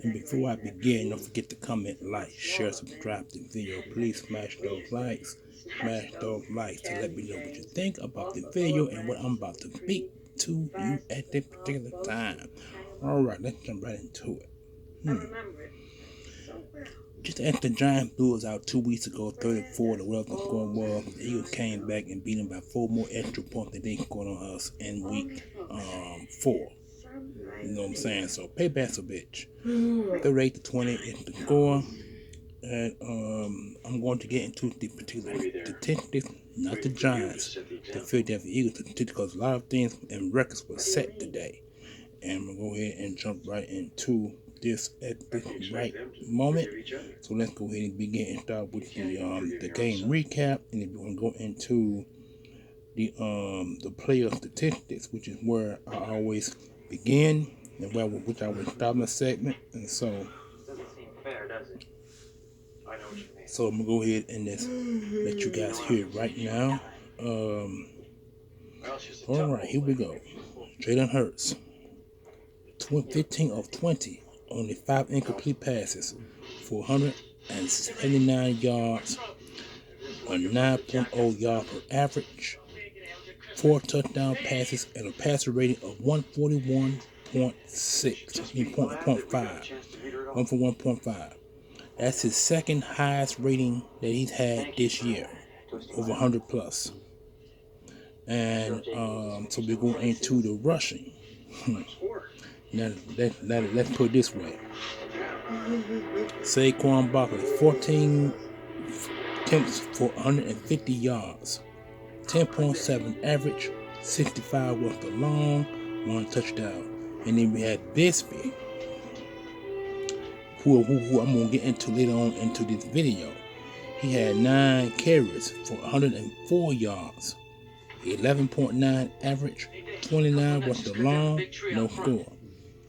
And before I begin, don't forget to comment, like, share, subscribe to the video. Please smash those likes. Smash those likes to let me know what you think about the video and what I'm about to speak to you at this particular time. Alright, let's jump right into it. Just after the Giants blew us out 2 weeks ago, 34, the Welcome score was, the Eagles came back and beat them by 4 more extra points than they scored on us in week 4. You know what I'm saying? So payback's a bitch. 38-20 is the score. And I'm going to get into the particular statistics, not the Giants, the Philadelphia Eagles statistics, because a lot of things and records were set today. And I'm going to go ahead and jump right into this at this right moment. So let's go ahead and begin and start with the game recap, and then we're going to go into the player statistics, which is where I always begin and which I will start my segment. And so I'm gonna go ahead and just let you guys hear it right now. All right, here we go. Jalen Hurts, 15 of 20, only 5 incomplete passes, 479 yards, a 9.0 yard per average, 4 touchdown passes, and a passer rating of 141.5. That's his second highest rating that he's had this year, over 100 plus. And so we're going into the rushing. Now let's put it this way. Saquon Barkley, 14 attempts for 150 yards, 10.7 average, 65 was the long, 1 touchdown. And then we had Bisbee, who I'm going to get into later on into this video. He had 9 carries for 104 yards, 11.9 average, 29 was the long, no score.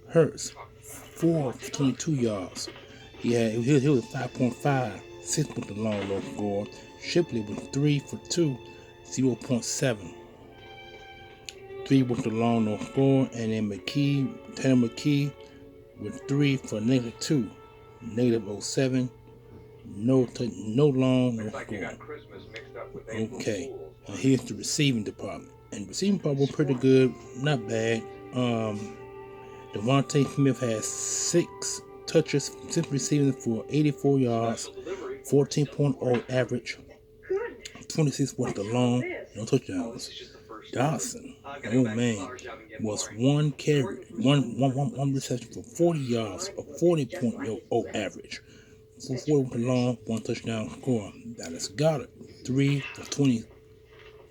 Hurts, 4 for 22 yards. He was 5.5, 6 with the long, no score. Shipley was 3 for 2, 0.7. 3 with the long, no score. And then Tanner McKee with 3 for -2, -07, no long, no score. Okay, now here's the receiving department. And the receiving department was pretty good, not bad. Devontae Smith has 6 touches, 6 receiving for 84 yards, 14.0 average, 26 was the long, no touchdowns. Dawson, oh man, was 1 carry, one reception for 40 yards, a 40.0 average, 40 with the long, 1 touchdown score. Dallas Goedert, 3 for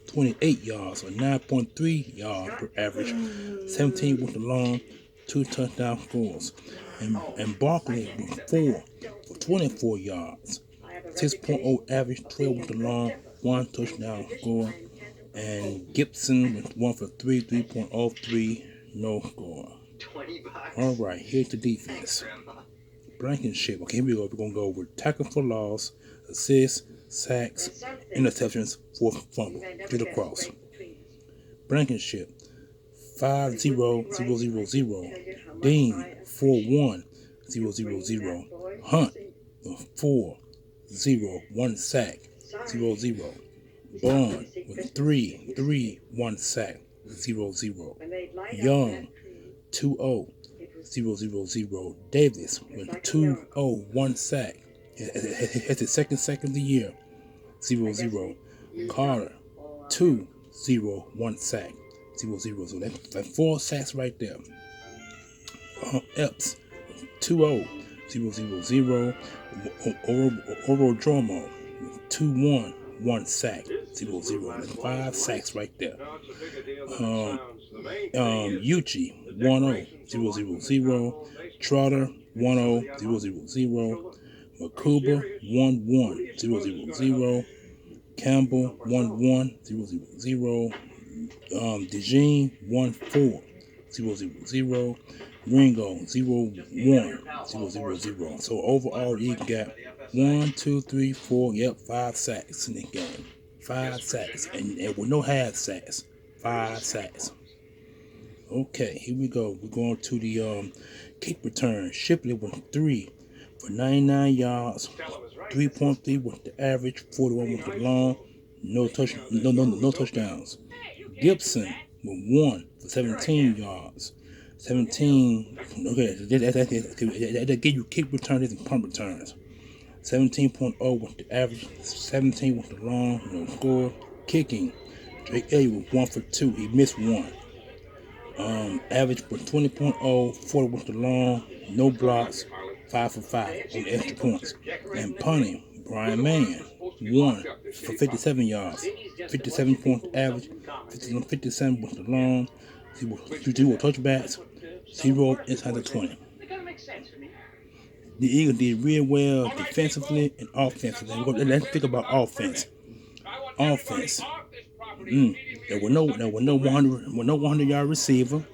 28 yards, or 9.3 yards per average, 17 with the long, 2 touchdown scores. And Barkley with 4 for 24 yards, 6.0 average, 12 with the long, 1 touchdown score. And Gibson with 1 for 3, 3.03, no score. All right, here's the defense. Blankenship. Okay, here we go. We're going to go with tackle for loss, assists, sacks, interceptions, forced fumble. Get across. Blankenship, 5-0-0-0-0. Dean, 4-1-0-0-0. Hunt, 4-0-1 sack, 0-0. Bond with 3-1 sack, 0-0. Young, 2-0-0-0-0. Davis with 2-0-1 sack. That's his second sack of the year, 0-0. Carter, 2-0-1 sack, 0-0. So that's 4 sacks right there. Epps, 2-0-0-0-0. Orodromo, 2-1-1 sack, 0-0. That's 5 sacks right there. Uchi, 1-0-0-0-0. Trotter, 1-0-0-0-0. Makuba, 1-1-0-0-0. Campbell, 1-1-0-0-0. DeJean, 1-4-0-0-0. Ringo, 0-1-0-0-0. So overall, you got 1, 2, 3, 4, 5 sacks in the game. 5 sacks, and with no half sacks. 5 sacks. Okay, here we go. We're going to the kick return. Shipley with 3 for 99 yards, 3.3 with the average, 41 with the long, no touchdowns. Gibson with 1 for 17 yards, 17. Okay, that give you kick returns and punt returns. 17.0 with the average, 17 with the long, no score. Kicking, Drake Elliott with 1 for 2. He missed 1. Average was 20.0, 40 with the long, no blocks, 5 for 5 on extra points. And punting, Brian Mann, 1 for 57 yards, 57 point average, 57 with the long, 0 touchbacks, 0 inside the 20. The Eagles did real well defensively and offensively. Let's think about offense. There were no 100-yard receiver,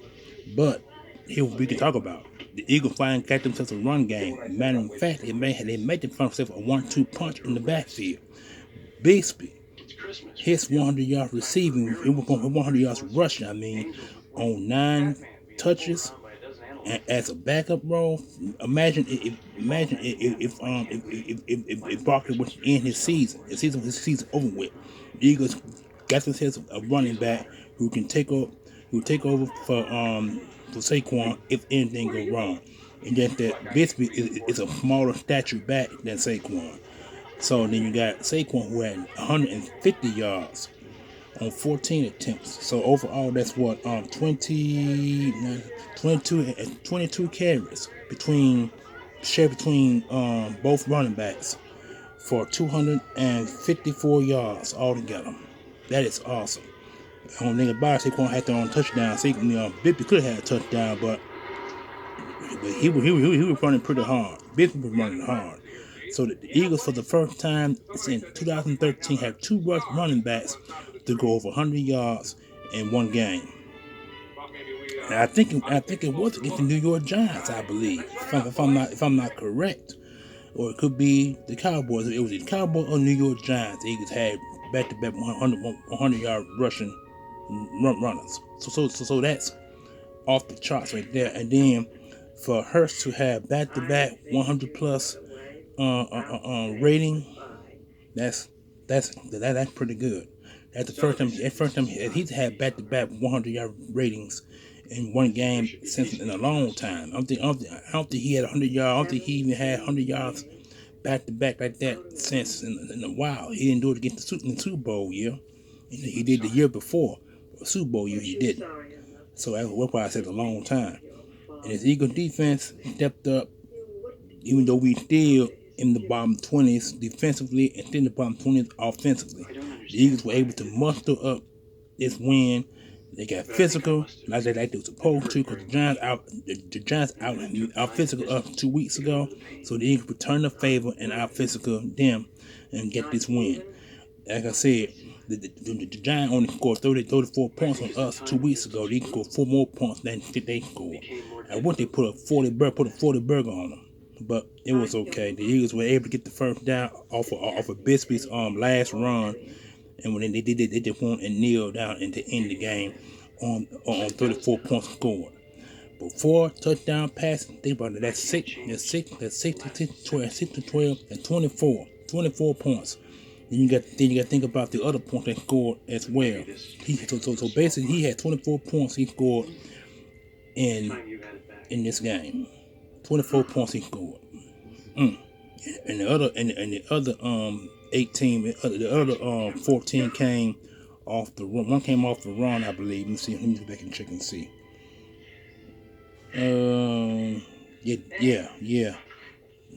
but here we can talk about. The Eagles finally got themselves a run game. Matter of fact, they made themselves a 1-2 punch in the backfield. Bixby, his 100-yard receiving, it was 100 yards rushing. On 9 touches. And as a backup role, imagine if Barkley was in his season. His season over with. The Eagles got themselves a running back who take over for Saquon if anything goes wrong. And just that Bixby is a smaller stature back than Saquon. So then you got Saquon who had 150 yards on 14 attempts. So overall, that's what 22 carries between both running backs for 254 yards altogether. That is awesome. The only thing about it, Saquon had their own touchdown. Bixby could have had a touchdown, but he was running pretty hard. Bixby was running hard. So the Eagles, for the first time since 2013, have 2 running backs to go over 100 yards in one game. And I think it was against the New York Giants, I believe, if I'm not correct, or it could be the Cowboys. It was the Cowboys or New York Giants. The Eagles had back-to-back 100-yard rushing runners. So that's off the charts right there. And then for Hurst to have back-to-back 100+ rating, that's pretty good. That's the first time he's had back-to-back 100-yard ratings in one game since in a long time. I don't think he had 100 yards. I don't think he even had 100 yards back-to-back like that since in a while. He didn't do it against the Super Bowl year. He did the year before. The Super Bowl year he didn't. So that's why I said a long time. And his Eagle defense stepped up, even though we still in the bottom 20s defensively and still in the bottom 20s offensively. The Eagles were able to muster up this win. They got physical, like they were supposed to, because the Giants out physical up 2 weeks ago. So the Eagles returned the favor and out physical them and get this win. Like I said, the Giants only scored 34 points on us 2 weeks ago. They scored 4 more points than they scored. I wish they put a 40 burger on them, but it was okay. The Eagles were able to get the first down off of Bixby's last run. And when they did, they just won and kneeled down and to end the game on 34 points scored. But 4 touchdown passes, think about it, that's 6 to 12, and 24 points. Then you got to think about the other points they scored as well. So basically, he had 24 points he scored in this game. 24 points he scored. And the other 18, the other 14 came off the run. One came off the run, I believe. Let me go back and check and see. Yeah.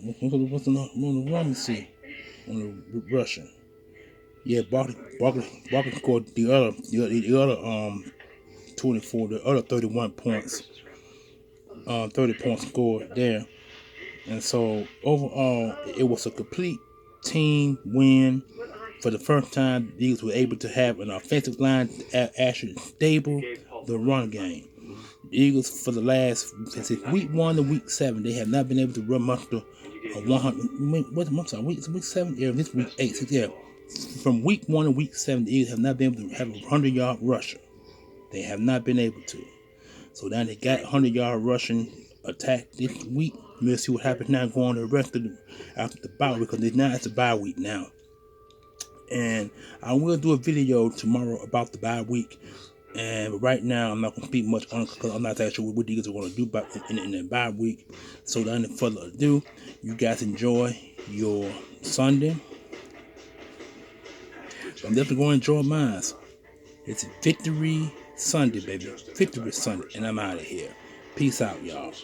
What's on the run? Let's see. On the rushing. Yeah, Barkley scored the other 24, the other 31 points. 30 points scored there. And so overall, it was a complete team win. For the first time, the Eagles were able to have an offensive line that actually stable the run game. The Eagles, for the last, since week 1 to week 7, they have not been able to run muster a 100. Week 7? Yeah, this week 8. Yeah. From week 1 to week 7, the Eagles have not been able to have a 100-yard rusher. They have not been able to. So now they got 100-yard rushing attack this week. We'll see what happens now going the rest of after the bye week, because now it's a bye week now. And I will do a video tomorrow about the bye week. And right now, I'm not going to speak much on it because I'm not that sure what you guys are going to do in the bye week. So without any further ado, you guys enjoy your Sunday. I'm definitely going to enjoy mine. It's Victory Sunday, baby. Victory Sunday. And I'm out of here. Peace out, y'all.